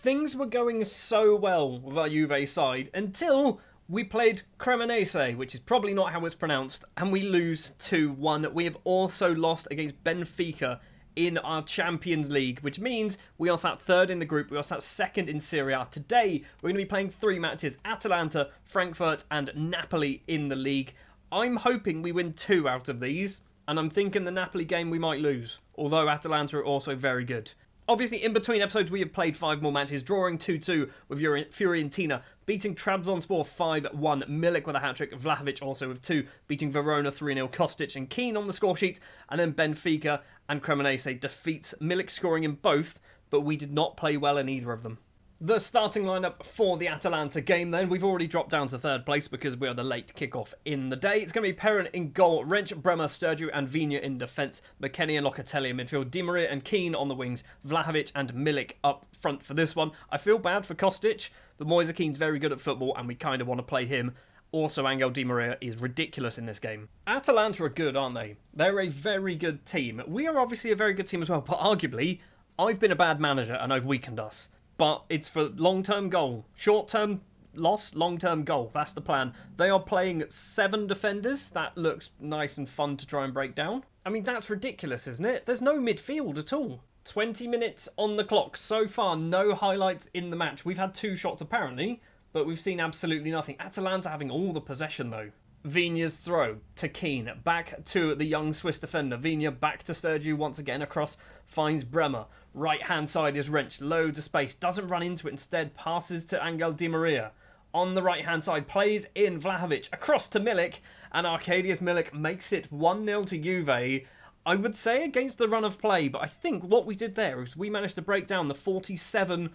things were going so well with our Juve side until we played Cremonese, which is probably not how it's pronounced, and we lose 2-1. We have also lost against Benfica in our Champions League, which means we are sat third in the group. We are sat second in Serie A. Today, we're going to be playing 3 matches: Atalanta, Frankfurt, and Napoli in the league. I'm hoping we win 2 out of these, and I'm thinking the Napoli game we might lose, although Atalanta are also very good. Obviously, in between episodes, we have played 5 more matches, drawing 2-2 with Fiorentina, beating Trabzonspor 5-1, Milik with a hat-trick, Vlahovic also with 2, beating Verona 3-0, Kostic and Keane on the score sheet, and then Benfica and Cremonese defeats, Milik scoring in both, but we did not play well in either of them. The starting lineup for the Atalanta game then, we've already dropped down to 3rd place because we are the late kickoff in the day. It's going to be Perrin in goal, Wrench, Bremer, Sturgeon and Vigna in defence, McKennie and Locatelli in midfield, Di Maria and Keane on the wings, Vlahovic and Milik up front for this one. I feel bad for Kostic, but Moise Keane's very good at football and we kind of want to play him. Also, Angel Di Maria is ridiculous in this game. Atalanta are good, aren't they? They're a very good team. We are obviously a very good team as well, but arguably, I've been a bad manager and I've weakened us. But it's for long-term goal. Short-term loss, long-term goal. That's the plan. They are playing 7 defenders. That looks nice and fun to try and break down. I mean, that's ridiculous, isn't it? There's no midfield at all. 20 minutes on the clock. So far, no highlights in the match. We've had 2 shots apparently, but we've seen absolutely nothing. Atalanta having all the possession though. Vigna's throw to Keane, back to the young Swiss defender. Vigna back to Sturgeon once again across, finds Bremer. Right hand side is Wrench, loads of space, doesn't run into it, instead passes to Angel Di Maria. On the right hand side, plays in Vlahovic, across to Milik, and Arkadiusz Milik makes it 1-0 to Juve. I would say against the run of play, but I think what we did there is we managed to break down the 47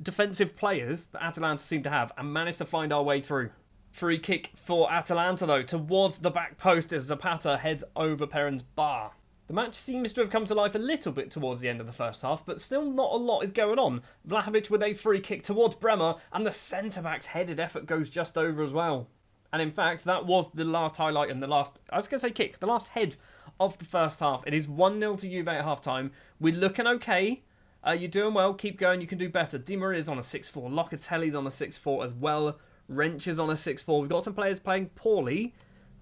defensive players that Atalanta seem to have and managed to find our way through. Free kick for Atalanta though, towards the back post as Zapata heads over Perrin's bar. The match seems to have come to life a little bit towards the end of the first half, but still not a lot is going on. Vlahovic with a free kick towards Bremer, and the centre-back's headed effort goes just over as well. And in fact, that was the last highlight and the last head of the first half. It is 1-0 to Juve at half-time. We're looking okay. You're doing well, keep going, you can do better. Di Maria's on a 6-4, Locatelli's on a 6-4 as well. Wrench is on a 6-4. We've got some players playing poorly.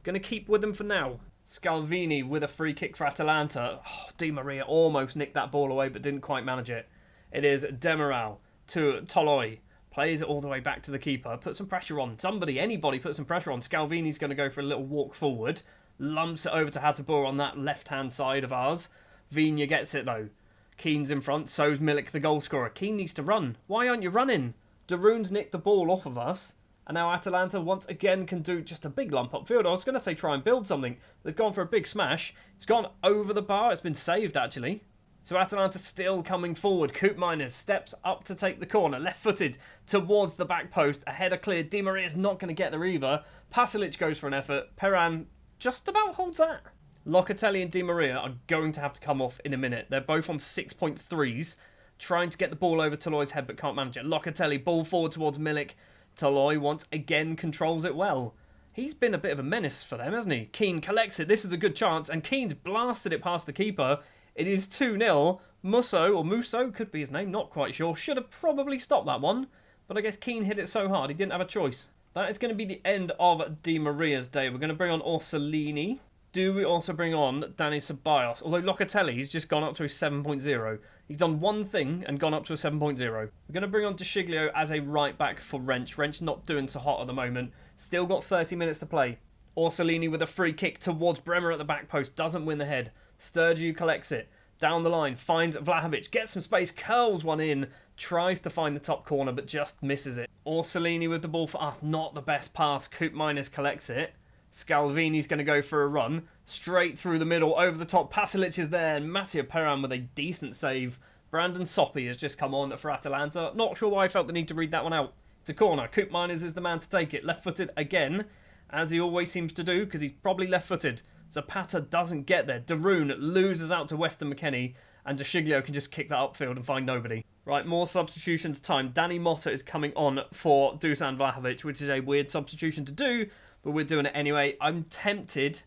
Going to keep with them for now. Scalvini with a free kick for Atalanta. Oh, Di Maria almost nicked that ball away but didn't quite manage it. It is Demiral to Toloi. Plays it all the way back to the keeper. Put some pressure on. Somebody, anybody put some pressure on. Scalvini's going to go for a little walk forward. Lumps it over to Hateboer on that left-hand side of ours. Vigna gets it though. Keane's in front. So's Milik, the goal scorer. Keane needs to run. Why aren't you running? Daroon's nicked the ball off of us. And now Atalanta once again can do just a big lump upfield. I was going to say try and build something. They've gone for a big smash. It's gone over the bar. It's been saved, actually. So Atalanta still coming forward. Coop Miners steps up to take the corner. Left-footed towards the back post. A header cleared. Di Maria's not going to get there either. Pasalic goes for an effort. Perrin just about holds that. Locatelli and Di Maria are going to have to come off in a minute. They're both on 6.3s. Trying to get the ball over Toloi's head but can't manage it. Locatelli, ball forward towards Milik. Toloi once again controls it well. He's been a bit of a menace for them, hasn't he? Keane collects it. This is a good chance. And Keane's blasted it past the keeper. It is 2-0. Musso could be his name, not quite sure. Should have probably stopped that one. But I guess Keane hit it so hard he didn't have a choice. That is going to be the end of Di Maria's day. We're going to bring on Orsolini. Do we also bring on Danny Ceballos? Although Locatelli's just gone up to a 7.0. He's done one thing and gone up to a 7.0. We're going to bring on DeShiglio as a right back for Wrench. Wrench not doing so hot at the moment. Still got 30 minutes to play. Orsolini with a free kick towards Bremer at the back post. Doesn't win the head. Sturgeon collects it. Down the line. Finds Vlahovic. Gets some space. Curls one in. Tries to find the top corner but just misses it. Orsolini with the ball for us. Not the best pass. Coop Miners collects it. Scalvini's going to go for a run. Straight through the middle, over the top. Pasalic is there, and Mattia Perrin with a decent save. Brandon Soppi has just come on for Atalanta. Not sure why I felt the need to read that one out. It's a corner. Coop Miners is the man to take it. Left-footed again, as he always seems to do, because he's probably left-footed. Zapata doesn't get there. Daroon loses out to Weston McKennie, and DeShiglio can just kick that upfield and find nobody. Right, more substitutions time. Danny Motta is coming on for Dusan Vlahovic, which is a weird substitution to do, but we're doing it anyway. I'm tempted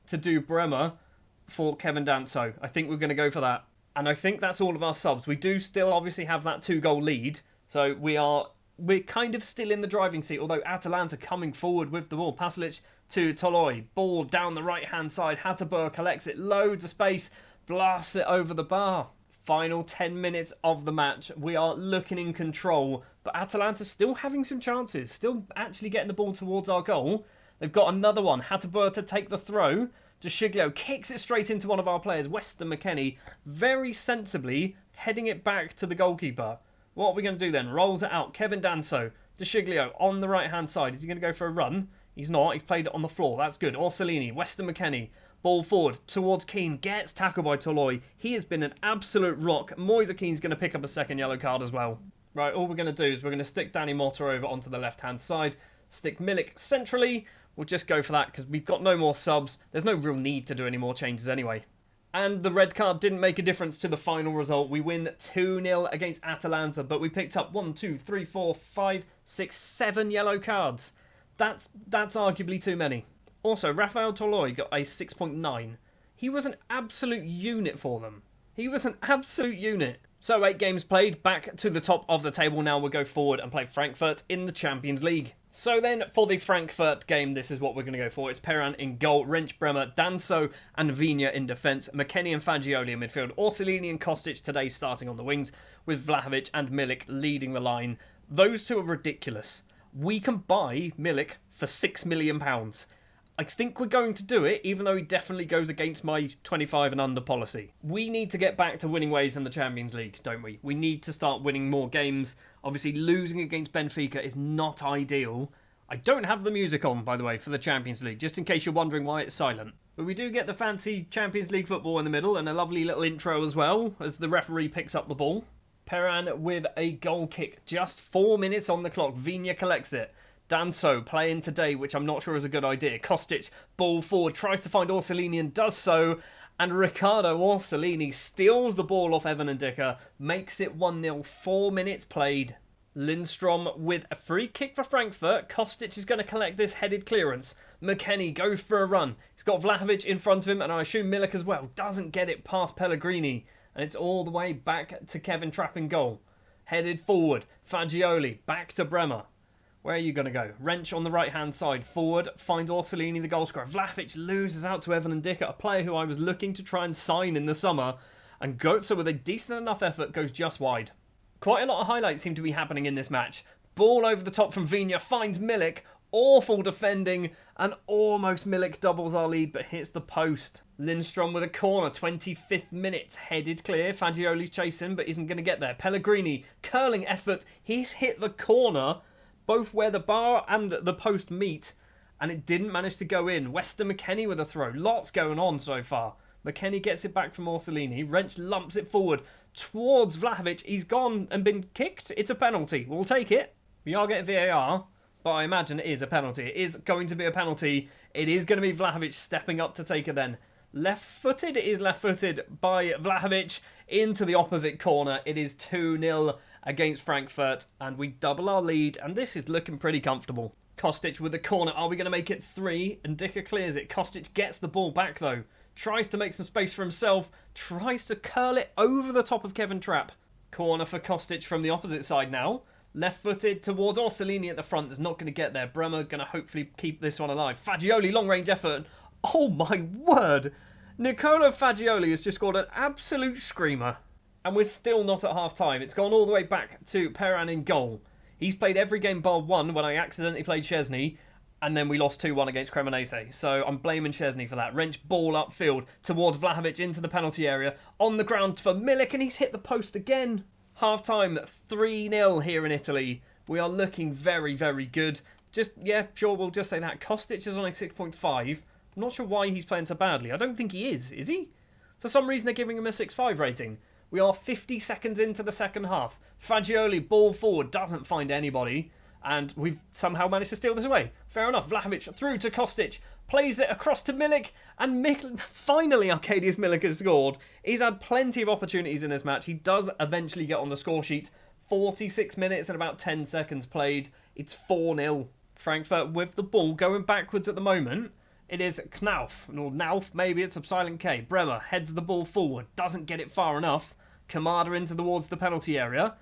to do Bremer for Kevin Danso. I think we're going to go for that. And I think that's all of our subs. We do still obviously have that 2-goal lead, So we're kind of still in the driving seat, although Atalanta coming forward with the ball. Pasalic to Toloi. Ball down the right-hand side. Hatterberg collects it. Loads of space. Blasts it over the bar. Final 10 minutes of the match. We are looking in control, but Atalanta still having some chances. Still actually getting the ball towards our goal. They've got another one. Hatterberg to take the throw. DeShiglio kicks it straight into one of our players. Weston McKennie very sensibly heading it back to the goalkeeper. What are we going to do then? Rolls it out. Kevin Danso. DeShiglio on the right-hand side. Is he going to go for a run? He's not. He's played it on the floor. That's good. Orsolini. Weston McKennie. Ball forward towards Keane. Gets tackled by Toloi. He has been an absolute rock. Moise Keane's going to pick up a second yellow card as well. Right, all we're going to do is we're going to stick Danny Motta over onto the left-hand side. Stick Milik centrally. We'll just go for that because we've got no more subs. There's no real need to do any more changes anyway. And the red card didn't make a difference to the final result. We win 2-0 against Atalanta, but we picked up 1, 2, 3, 4, 5, 6, 7 yellow cards. That's arguably too many. Also, Rafael Toloi got a 6.9. He was an absolute unit for them. He was an absolute unit. So 8 games played, back to the top of the table now. We'll go forward and play Frankfurt in the Champions League. So then, for the Frankfurt game, this is what we're going to go for. It's Perran in goal, Wrench, Bremer, Danso and Vigna in defence, McKennie and Fagioli in midfield, Orsolini and Kostic today starting on the wings, with Vlahovic and Milik leading the line. Those two are ridiculous. We can buy Milik for £6 million. I think we're going to do it, even though he definitely goes against my 25 and under policy. We need to get back to winning ways in the Champions League, don't we? We need to start winning more games. Obviously, losing against Benfica is not ideal. I don't have the music on, by the way, for the Champions League, just in case you're wondering why it's silent. But we do get the fancy Champions League football in the middle, and a lovely little intro as well, as the referee picks up the ball. Perran with a goal kick, just 4 minutes on the clock. Vigna collects it. Danso playing today, which I'm not sure is a good idea. Kostic, ball forward, tries to find Orsolini and does so. And Riccardo Orsolini steals the ball off Evan and Dicker, makes it 1-0, 4 minutes played. Lindstrom with a free kick for Frankfurt. Kostic is going to collect this headed clearance. McKennie goes for a run. He's got Vlahovic in front of him, and I assume Milik as well. Doesn't get it past Pellegrini. And it's all the way back to Kevin Trapp in goal. Headed forward. Fagioli, back to Bremer. Where are you going to go? Wrench on the right-hand side. Forward, finds Orsolini, the goal scorer. Vlahovic loses out to Evan and Dicker, a player who I was looking to try and sign in the summer. And Götze, with a decent enough effort, goes just wide. Quite a lot of highlights seem to be happening in this match. Ball over the top from Vigna, finds Milik. Awful defending, and almost Milik doubles our lead, but hits the post. Lindstrom with a corner, 25th minute. Headed clear. Fagioli's chasing, but isn't going to get there. Pellegrini, curling effort. He's hit the corner, both where the bar and the post meet, and it didn't manage to go in. Weston McKennie with a throw. Lots going on so far. McKennie gets it back from Orsolini. Wrench lumps it forward towards Vlahovic. He's gone and been kicked. It's a penalty. We'll take it. We are getting VAR, but I imagine it is a penalty. It is going to be a penalty. It is going to be Vlahovic stepping up to take it then. Left-footed. It is left-footed by Vlahovic into the opposite corner. It is 2-0 against Frankfurt, and we double our lead, and this is looking pretty comfortable. Kostic with the corner. Are we going to make it 3? And Dicker clears it. Kostic gets the ball back, though. Tries to make some space for himself. Tries to curl it over the top of Kevin Trapp. Corner for Kostic from the opposite side now. Left-footed towards Orsolini at the front. Is not going to get there. Bremer going to hopefully keep this one alive. Fagioli, long-range effort. Oh, my word. Nicola Fagioli has just scored an absolute screamer. And we're still not at half-time. It's gone all the way back to Perran in goal. He's played every game bar 1 when I accidentally played Szczesny, and then we lost 2-1 against Cremonese. So I'm blaming Szczesny for that. Wrench ball upfield towards Vlahovic into the penalty area. On the ground for Milik, and he's hit the post again. Half-time, 3-0 here in Italy. We are looking very, very good. We'll just say that. Kostic is on a 6.5. I'm not sure why he's playing so badly. I don't think he is he? For some reason, they're giving him a 6.5 rating. We are 50 seconds into the second half. Fagioli, ball forward, doesn't find anybody. And we've somehow managed to steal this away. Fair enough. Vlahovic through to Kostic. Plays it across to Milik. And finally, Arkadiusz Milik has scored. He's had plenty of opportunities in this match. He does eventually get on the score sheet. 46 minutes and about 10 seconds played. It's 4-0. Frankfurt with the ball going backwards at the moment. It is Knauf, or Nauf, maybe it's a silent K. Bremer heads the ball forward, doesn't get it far enough. Kamada into towards the penalty area.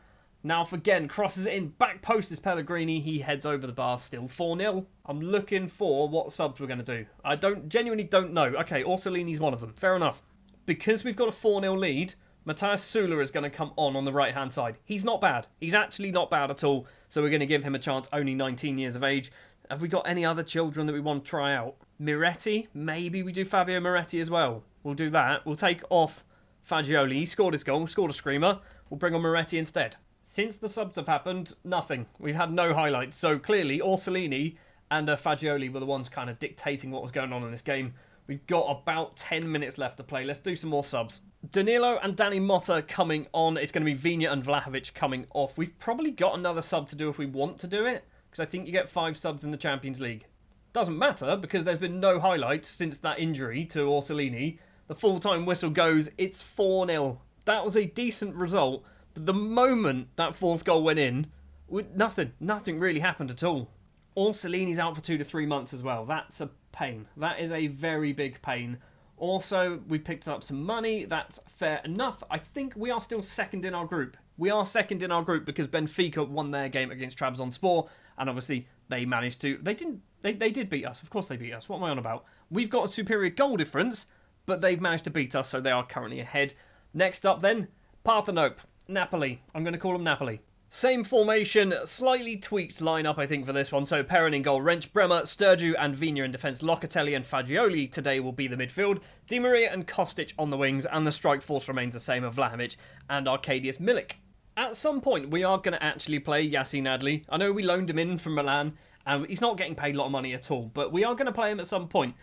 Now again, crosses it in. Back post is Pellegrini. He heads over the bar. Still 4-0. I'm looking for what subs we're going to do. I genuinely don't know. Okay, Orsolini's one of them. Fair enough. Because we've got a 4-0 lead, Matthias Sula is going to come on the right-hand side. He's not bad. He's actually not bad at all. So we're going to give him a chance. Only 19 years of age. Have we got any other children that we want to try out? Miretti? Maybe we do Fabio Miretti as well. We'll do that. We'll take off Fagioli. He scored his goal. Scored a screamer. We'll bring on Miretti instead. Since the subs have happened, nothing. We've had no highlights. So clearly, Orsolini and Fagioli were the ones kind of dictating what was going on in this game. We've got about 10 minutes left to play. Let's do some more subs. Danilo and Danny Motta coming on. It's going to be Viña and Vlahovic coming off. We've probably got another sub to do if we want to do it, because I think you get 5 subs in the Champions League. Doesn't matter, because there's been no highlights since that injury to Orsolini. The full-time whistle goes, it's 4-0. That was a decent result, but the moment that 4th goal went in, nothing really happened at all. Orsolini's out for 2 to 3 months as well. That's a pain. That is a very big pain. Also, we picked up some money. That's fair enough. I think we are still second in our group. We are second in our group because Benfica won their game against Trabzonspor, and obviously they managed to... They did beat us. Of course they beat us. What am I on about? We've got a superior goal difference, but they've managed to beat us, so they are currently ahead. Next up then, Parthenope. Napoli. I'm going to call them Napoli. Same formation, slightly tweaked lineup, I think, for this one. So Perrin in goal, Wrench, Bremer, Sturgeon and Viña in defence. Locatelli and Fagioli today will be the midfield. Di Maria and Kostic on the wings, and the strike force remains the same of Vlahovic and Arkadiusz Milik. At some point, we are going to actually play Yacine Adli. I know we loaned him in from Milan, and he's not getting paid a lot of money at all, but we are going to play him at some point.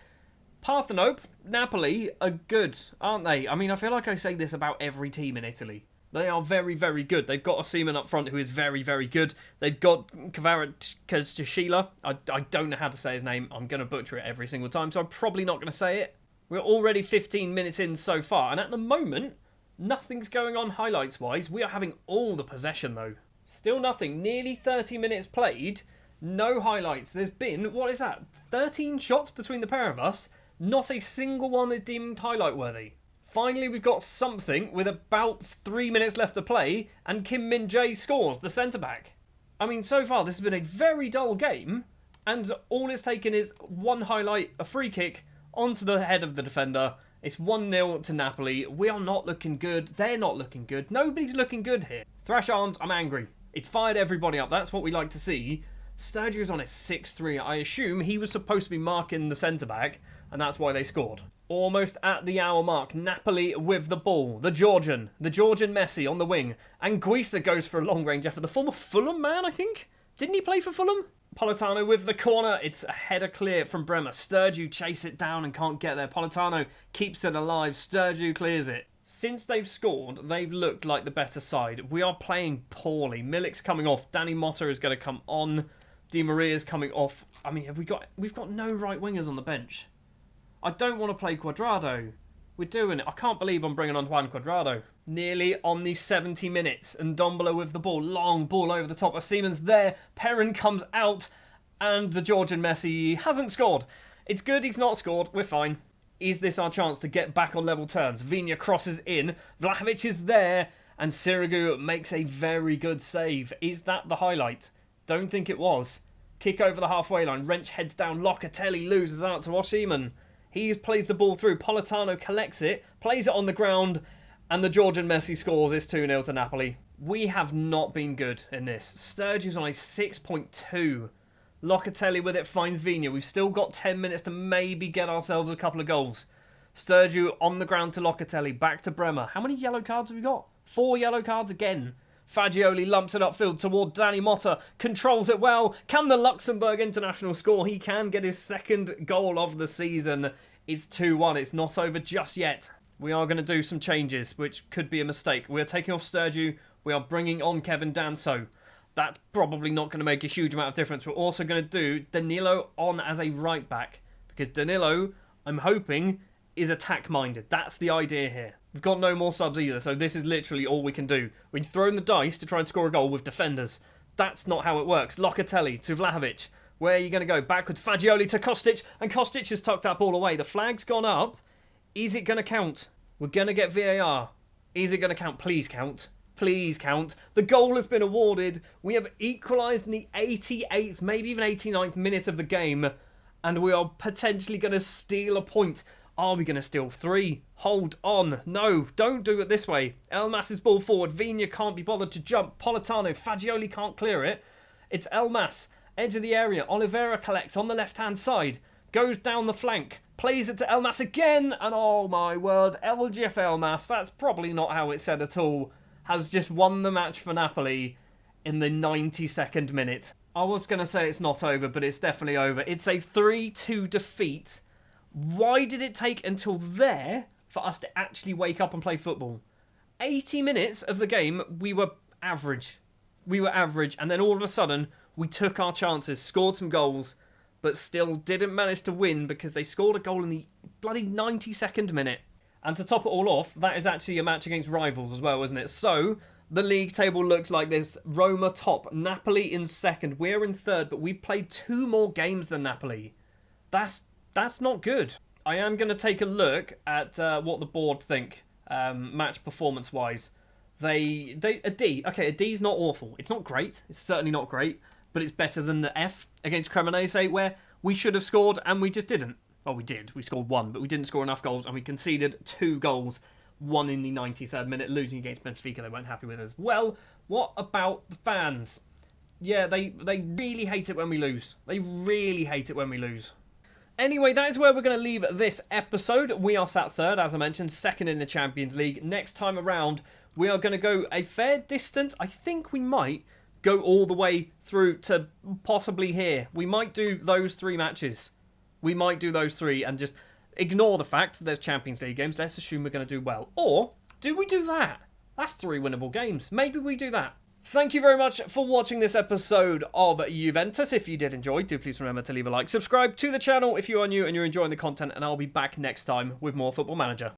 Parthenope, Napoli are good, aren't they? I mean, I feel like I say this about every team in Italy. They are very, very good. They've got a Seaman up front who is very, very good. They've got Kvaratskhelia. I don't know how to say his name. I'm going to butcher it every single time, so I'm probably not going to say it. We're already 15 minutes in so far, and at the moment, nothing's going on highlights-wise. We are having all the possession, though. Still nothing. Nearly 30 minutes played. No highlights. There's been, what is that, 13 shots between the pair of us. Not a single one is deemed highlight-worthy. Finally, we've got something with about 3 minutes left to play, and Kim Min-jae scores, the centre-back. I mean, so far, this has been a very dull game, and all it's taken is one highlight, a free kick, onto the head of the defender. It's 1-0 to Napoli. We are not looking good. They're not looking good. Nobody's looking good here. Thrash Arms, I'm angry. It's fired everybody up. That's what we like to see. Sturgio's on a 6-3. I assume he was supposed to be marking the centre-back, and that's why they scored. Almost at the hour mark, Napoli with the ball. The Georgian Messi on the wing. And Guisa goes for a long-range effort. The former Fulham man, I think? Didn't he play for Fulham? Politano with the corner. It's a header clear from Bremer. Sturgeon chase it down and can't get there. Politano keeps it alive. Sturgeon clears it. Since they've scored, they've looked like the better side. We are playing poorly. Milik's coming off. Danny Motta is going to come on. Di Maria's coming off. I mean, we've got no right wingers on the bench. I don't want to play Cuadrado. We're doing it. I can't believe I'm bringing on Juan Cuadrado. Nearly on the 70 minutes. And Ndombele with the ball. Long ball over the top of Siemens there. Perrin comes out. And the Georgian Messi hasn't scored. It's good he's not scored. We're fine. Is this our chance to get back on level terms? Viña crosses in. Vlahovic is there. And Sirigu makes a very good save. Is that the highlight? Don't think it was. Kick over the halfway line. Wrench heads down. Locatelli loses out to Osimhen. He plays the ball through. Politano collects it, plays it on the ground, and the Georgian Messi scores. It's 2-0 to Napoli. We have not been good in this. Sturgion's on a 6.2. Locatelli with it finds Viña. We've still got 10 minutes to maybe get ourselves a couple of goals. Sturgeon on the ground to Locatelli. Back to Bremer. How many yellow cards have we got? 4 yellow cards again. Fagioli lumps it upfield toward Danny Motta, controls it well. Can the Luxembourg international score? He can get his second goal of the season. It's 2-1. It's not over just yet. We are going to do some changes, which could be a mistake. We're taking off Sturgeon. We are bringing on Kevin Danso. That's probably not going to make a huge amount of difference. We're also going to do Danilo on as a right back, because Danilo, I'm hoping, is attack-minded. That's the idea here. We've got no more subs either, so this is literally all we can do. We've thrown the dice to try and score a goal with defenders. That's not how it works. Locatelli to Vlahovic. Where are you going to go? Backwards, Fagioli to Kostic, and Kostic has tucked that ball away. The flag's gone up. Is it going to count? We're going to get VAR. Is it going to count? Please count. Please count. The goal has been awarded. We have equalised in the 88th, maybe even 89th minute of the game. And we are potentially going to steal a point. Are we going to steal 3? Hold on. No, don't do it this way. Elmas's ball forward. Vigna can't be bothered to jump. Politano. Fagioli can't clear it. It's Elmas. Edge of the area. Oliveira collects on the left-hand side. Goes down the flank. Plays it to Elmas again. And oh my word, LGF Elmas, that's probably not how it's said at all, has just won the match for Napoli in the 92nd minute. I was going to say it's not over, but it's definitely over. It's a 3-2 defeat. Why did it take until there for us to actually wake up and play football? 80 minutes of the game, we were average. And then all of a sudden, we took our chances, scored some goals, but still didn't manage to win because they scored a goal in the bloody 92nd minute. And to top it all off, that is actually a match against rivals as well, isn't it? So, the league table looks like this. Roma top, Napoli in second. We're in third, but we've played 2 more games than Napoli. That's not good. I am going to take a look at what the board think, match performance-wise. A D. Okay, a D's not awful. It's not great. It's certainly not great. But it's better than the F against Cremonese, where we should have scored and we just didn't. Well, we did. We scored 1, but we didn't score enough goals, and we conceded 2 goals. 1 in the 93rd minute, losing against Benfica. They weren't happy with as well. What about the fans? Yeah, they really hate it when we lose. They really hate it when we lose. Anyway, that is where we're going to leave this episode. We are sat third, as I mentioned, second in the Champions League. Next time around, we are going to go a fair distance. I think we might go all the way through to possibly here. We might do those 3 matches. We might do those 3 and just ignore the fact that there's Champions League games. Let's assume we're going to do well. Or do we do that? That's 3 winnable games. Maybe we do that. Thank you very much for watching this episode of Juventus. If you did enjoy, do please remember to leave a like. Subscribe to the channel if you are new and you're enjoying the content, and I'll be back next time with more Football Manager.